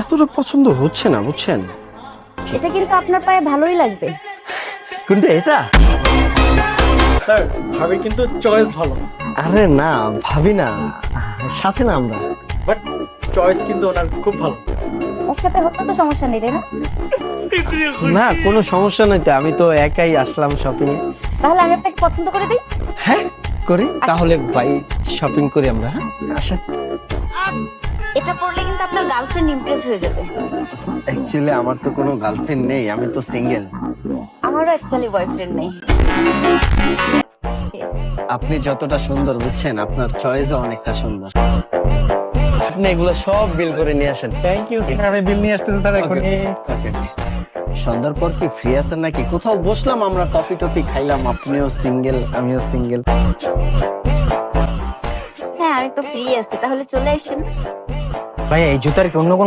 এতটা পছন্দ হচ্ছে না, বুঝছেন? এটা কিন্তু আপনার পায়ে ভালোই লাগবে। কোনটা এটা? স্যার ভাবি কিন্তু চয়েস ভালো, আরে না ভাবি না, সাথে না আমরা। বাট চয়েস কিন্তু ওনার খুব ভালো। একসাথে হতে তো সমস্যা নেই, তাই না? না কোনো সমস্যা নাই তো, আমি তো একাই আসলাম শপিং এ। তাহলে আমি আপনাকে পছন্দ করে দিই। হ্যাঁ করি তাহলে ভাই, শপিং করি আমরা। হ্যাঁ আসেন। এটা পরলে কিন্তু আপনার গার্লফ্রেন্ড ইমপ্রেস হয়ে যাবে। অ্যাকচুয়ালি আমার তো কোনো গার্লফ্রেন্ড নেই, আমি তো সিঙ্গেল। আমারও অ্যাকচুয়ালি বয়ফ্রেন্ড নেই। আপনি যতটা সুন্দর বুঝছেন, আপনার চয়েসও অনেকটা সুন্দর। আপনি এগুলো সব বিল করে নিয়ে আসেন। থ্যাংক ইউ স্যার, আমি বিল নিয়ে আসতেছি স্যার এখনই। সন্ধ্যার পর কি ফ্রি আছেন নাকি? কোথাও বসলাম আমরা, কফি টফি খাইলাম, আপনিও সিঙ্গেল আমিও সিঙ্গেল। হ্যাঁ আমি তো ফ্রি আছি, তাহলে চলে আসেন। ভাই এই জুতার কি অন্য কোনো